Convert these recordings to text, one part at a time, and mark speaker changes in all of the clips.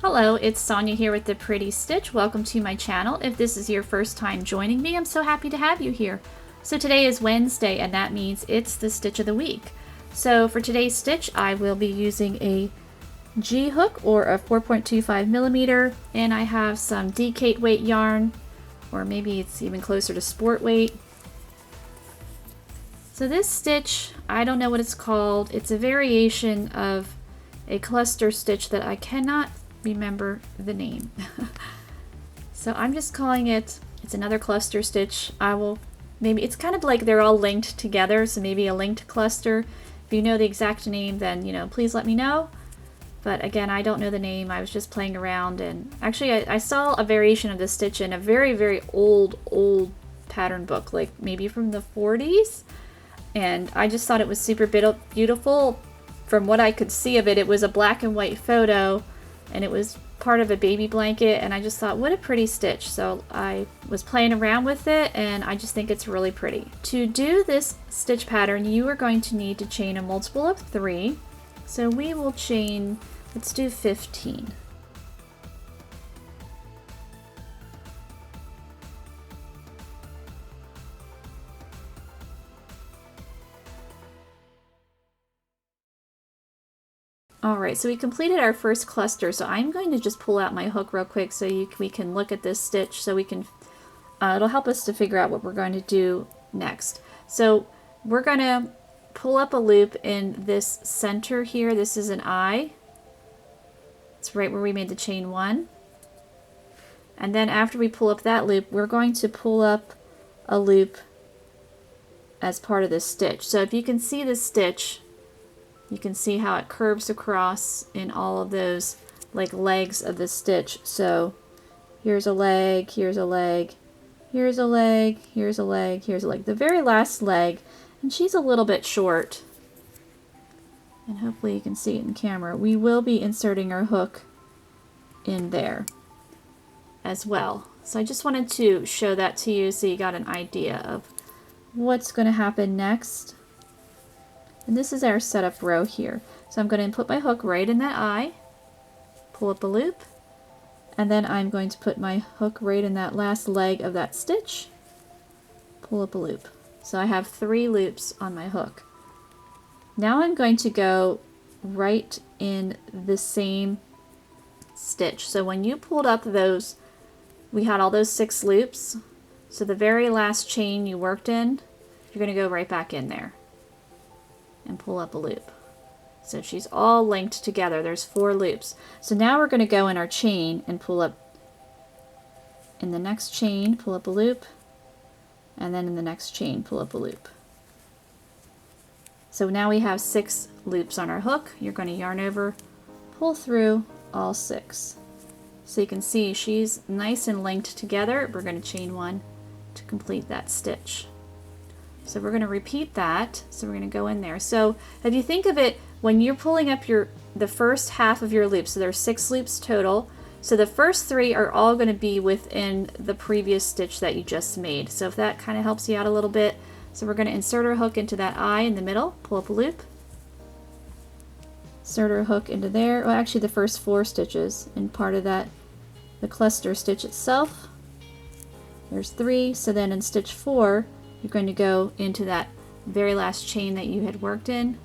Speaker 1: Hello, it's Sonia here with The Pretty Stitch. Welcome to my channel. If this is your first time joining me, I'm so happy to have you here. So today is Wednesday, and that means it's the stitch of the week. So for today's stitch, I will be using a G hook or a 4.25 millimeter, and I have some Decate weight yarn, or maybe it's even closer to sport weight. So this stitch, I don't know what it's called. It's a variation of a cluster stitch that I cannot remember the name. So I'm just calling it's another cluster stitch. Maybe it's kind of like they're all linked together, so maybe a linked cluster. If you know the exact name, then please let me know. But again, I don't know the name. I was just playing around, and actually I saw a variation of this stitch in a very old pattern book, like maybe from the 40s, and I just thought it was super beautiful. From what I could see of it, it was a black and white photo, and it was part of a baby blanket, and I just thought, what a pretty stitch. So I was playing around with it, and I just think it's really pretty. To do this stitch pattern, you are going to need to chain a multiple of 3. So we will chain, let's do 15. Alright, so we completed our first cluster, so I'm going to just pull out my hook real quick so we can look at this stitch, so we can, it'll help us to figure out what we're going to do next. So we're going to pull up a loop in this center here. This is an eye. It's right where we made the chain 1. And then after we pull up that loop, we're going to pull up a loop as part of this stitch. So if you can see this stitch, you can see how it curves across in all of those like legs of the stitch. So here's a leg, here's a leg, here's a leg, here's a leg, here's a leg. The very last leg, and she's a little bit short, and hopefully you can see it in camera. We will be inserting our hook in there as well. So I just wanted to show that to you so you got an idea of what's going to happen next. And this is our setup row here. So I'm going to put my hook right in that eye, pull up a loop, and then I'm going to put my hook right in that last leg of that stitch, pull up a loop. So I have 3 loops on my hook. Now I'm going to go right in the same stitch. So when you pulled up those, we had all those 6 loops. So the very last chain you worked in, you're going to go right back in there and pull up a loop. So she's all linked together. There's 4 loops. So now we're going to go in our chain and pull up in the next chain, pull up a loop, and then in the next chain pull up a loop. So now we have 6 loops on our hook. You're going to yarn over, pull through all 6. So you can see she's nice and linked together. We're going to chain 1 to complete that stitch. So we're going to repeat that. So we're going to go in there. So if you think of it, when you're pulling up the first half of your loop, so there's 6 loops total. So the first 3 are all going to be within the previous stitch that you just made. So if that kind of helps you out a little bit. So we're going to insert our hook into that eye in the middle, pull up a loop, insert our hook into there. Well, actually the first 4 stitches, and part of that, the cluster stitch itself. There's 3. So then in stitch 4, you're going to go into that very last chain that you had worked in,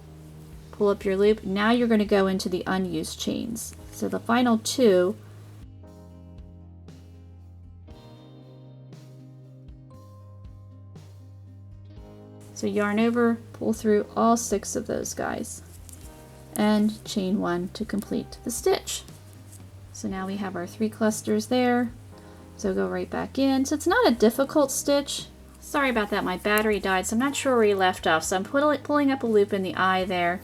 Speaker 1: pull up your loop. Now you're going to go into the unused chains. So the final 2, so yarn over, pull through all 6 of those guys, and chain 1 to complete the stitch. So now we have our 3 clusters there. So go right back in. So it's not a difficult stitch. Sorry about that, my battery died, so I'm not sure where you left off. So I'm pulling up a loop in the eye there.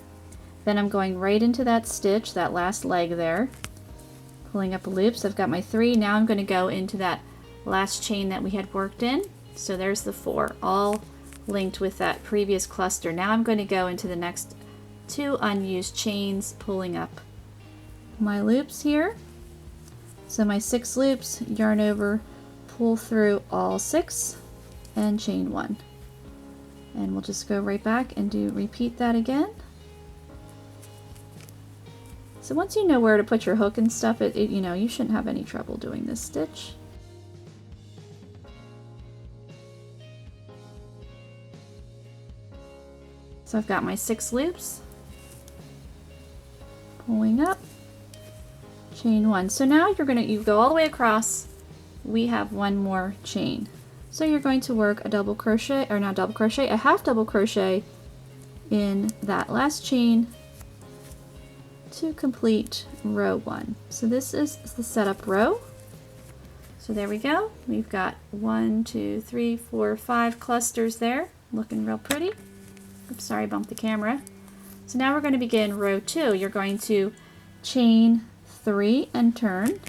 Speaker 1: Then I'm going right into that stitch, that last leg there. Pulling up a loop, so I've got my 3. Now I'm going to go into that last chain that we had worked in. So there's the 4, all linked with that previous cluster. Now I'm going to go into the next 2 unused chains, pulling up my loops here. So my 6 loops, yarn over, pull through all 6, and chain 1. And we'll just go right back and repeat that again. So once you know where to put your hook and stuff, you know, you shouldn't have any trouble doing this stitch. So I've got my 6 loops, pulling up, chain 1. So now you go all the way across. We have one more chain. So you're going to work a double crochet, or not double crochet, a half double crochet in that last chain to complete row 1. So this is the setup row. So there we go. We've got 1, 2, 3, 4, 5 clusters there, looking real pretty. Oops, sorry, I bumped the camera. So now we're going to begin row 2. You're going to chain 3 and turn.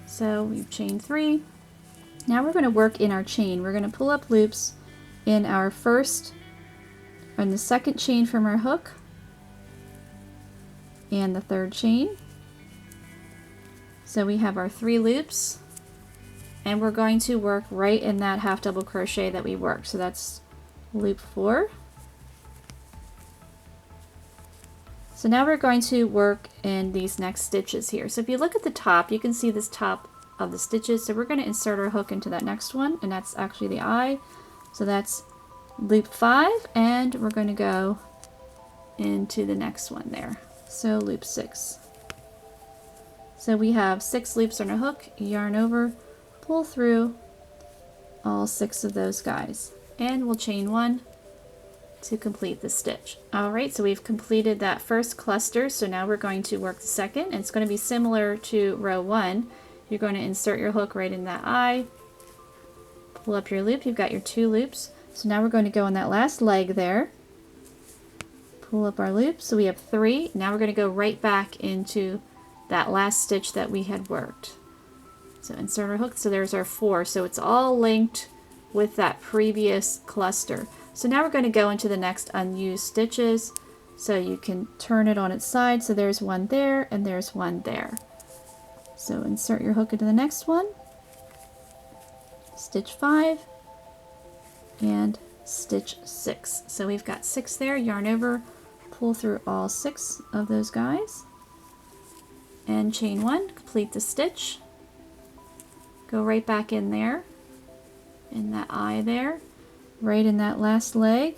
Speaker 1: So we've chained 3. Now we're going to work in our chain. We're going to pull up loops in our first and the second chain from our hook and the third chain. So we have our 3 loops, and we're going to work right in that half double crochet that we worked. So that's loop 4. So now we're going to work in these next stitches here. So if you look at the top, you can see this top of the stitches. So we're going to insert our hook into that next one, and that's actually the eye. So that's loop 5, and we're going to go into the next one there. So loop 6. So we have 6 loops on a hook, yarn over, pull through all 6 of those guys, and we'll chain 1 to complete the stitch. Alright, so we've completed that first cluster, so now we're going to work the second, and it's going to be similar to row 1. You're going to insert your hook right in that eye, pull up your loop, you've got your 2 loops. So now we're going to go on that last leg there, pull up our loop, so we have 3. Now we're going to go right back into that last stitch that we had worked. So insert our hook, so there's our 4. So it's all linked with that previous cluster. So now we're going to go into the next unused stitches. So you can turn it on its side. So there's one there and there's one there. So insert your hook into the next one, stitch 5 and stitch 6. So we've got 6 there, yarn over, pull through all 6 of those guys and chain 1, complete the stitch. Go right back in there, in that eye there, right in that last leg.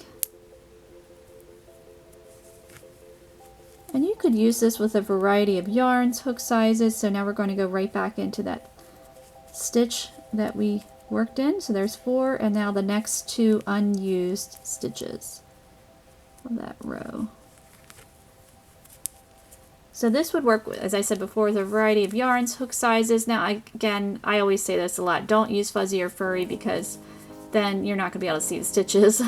Speaker 1: And you could use this with a variety of yarns, hook sizes. So now we're going to go right back into that stitch that we worked in. So there's 4, and now the next 2 unused stitches of that row. So this would work, as I said before, with a variety of yarns, hook sizes. Now, I always say this a lot. Don't use fuzzy or furry, because then you're not going to be able to see the stitches.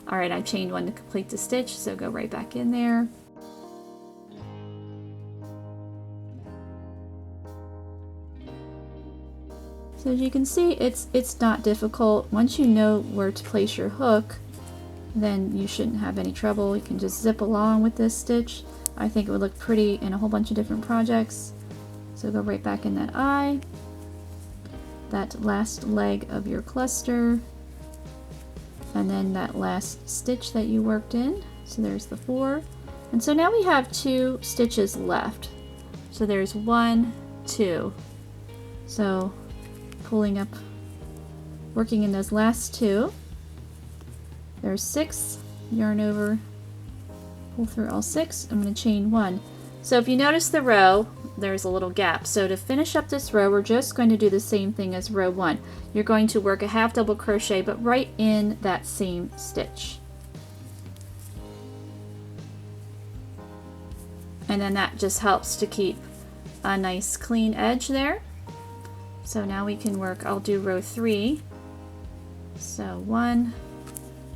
Speaker 1: Alright, I chained 1 to complete the stitch, so go right back in there. So as you can see, it's not difficult. Once you know where to place your hook, then you shouldn't have any trouble. You can just zip along with this stitch. I think it would look pretty in a whole bunch of different projects. So go right back in that eye, that last leg of your cluster, and then that last stitch that you worked in. So there's the 4. And so now we have 2 stitches left. So there's 1, 2. So pulling up, working in those last 2. There's 6, yarn over, pull through all 6. I'm going to chain 1. So if you notice the row, there's a little gap. So to finish up this row, we're just going to do the same thing as row 1. You're going to work a half double crochet, but right in that same stitch. And then that just helps to keep a nice clean edge there. So now we can work, I'll do row 3. So 1,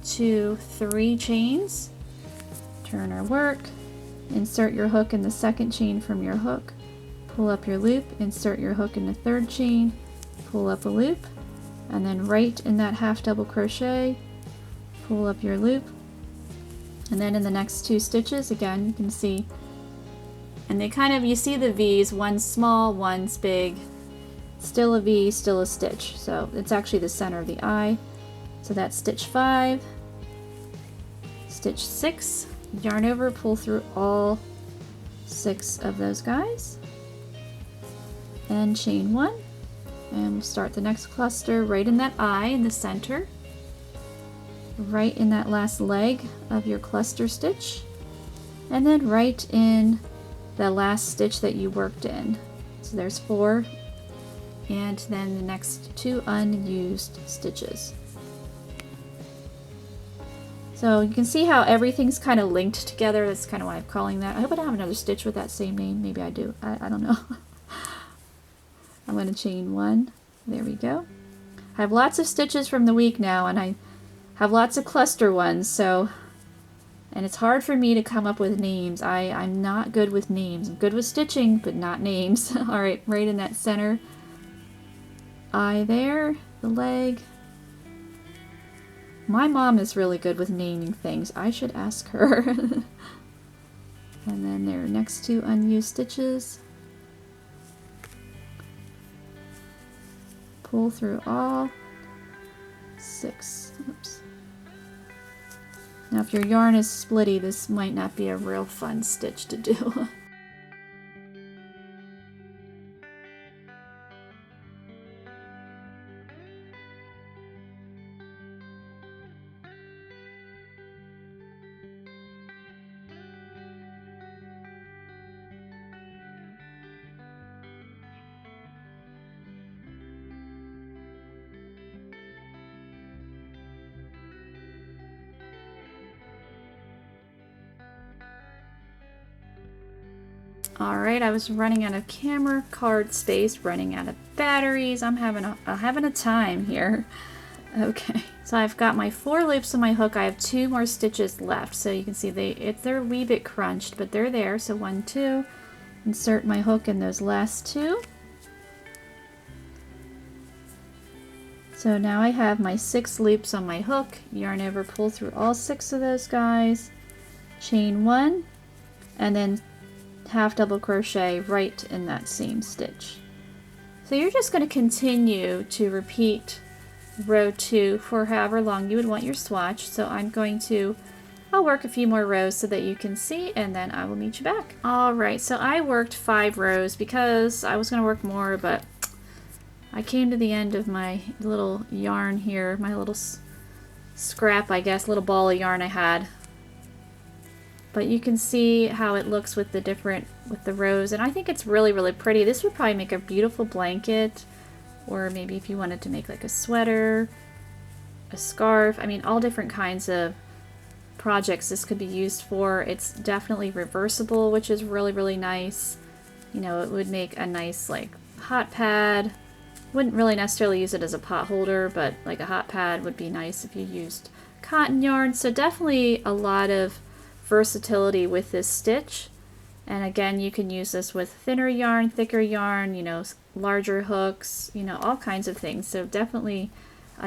Speaker 1: 2, 3 chains. Turn our work, insert your hook in the second chain from your hook, pull up your loop, insert your hook in the third chain, pull up a loop, and then right in that half double crochet, pull up your loop, and then in the next 2 stitches, again, you can see, and they kind of, you see the V's, one's small, one's big, still a V, still a stitch. So it's actually the center of the eye. So that's stitch 5, stitch 6, yarn over, pull through all 6 of those guys, and chain 1, and we'll start the next cluster right in that eye in the center, right in that last leg of your cluster stitch, and then right in the last stitch that you worked in. So there's 4, and then the next 2 unused stitches. So you can see how everything's kind of linked together. That's kind of why I'm calling that. I hope I don't have another stitch with that same name. Maybe I do. I don't know. I'm going to chain 1. There we go. I have lots of stitches from the week now, and I have lots of cluster ones, so, and it's hard for me to come up with names. I'm not good with names. I'm good with stitching, but not names. All right, right in that center eye there, the leg. My mom is really good with naming things. I should ask her. And then there are next 2 unused stitches. Pull through all 6. Oops. Now if your yarn is splitty, this might not be a real fun stitch to do. Alright, I was running out of camera card space, running out of batteries. I'm having a time here. Okay, so I've got my 4 loops on my hook. I have 2 more stitches left. So you can see they're a wee bit crunched, but they're there. So 1, 2, insert my hook in those last 2. So now I have my 6 loops on my hook. Yarn over, pull through all 6 of those guys, chain 1, and then half double crochet right in that same stitch. So you're just going to continue to repeat row 2 for however long you would want your swatch. So I'll work a few more rows so that you can see, and then I will meet you back. Alright, so I worked 5 rows because I was going to work more, but I came to the end of my little yarn here, my little scrap, I guess, little ball of yarn I had. But you can see how it looks with the rows, and I think it's really, really pretty. This would probably make a beautiful blanket, or maybe if you wanted to make like a sweater, a scarf, I mean all different kinds of projects this could be used for. It's definitely reversible, which is really, really nice. You know, it would make a nice like hot pad. Wouldn't really necessarily use it as a pot holder, but like a hot pad would be nice if you used cotton yarn. So definitely a lot of versatility with this stitch. And again, you can use this with thinner yarn, thicker yarn, you know, larger hooks, you know, all kinds of things. So definitely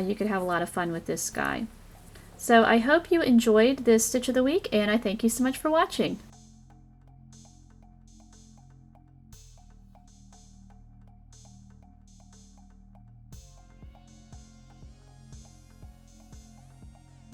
Speaker 1: you could have a lot of fun with this guy. So I hope you enjoyed this stitch of the week, and I thank you so much for watching.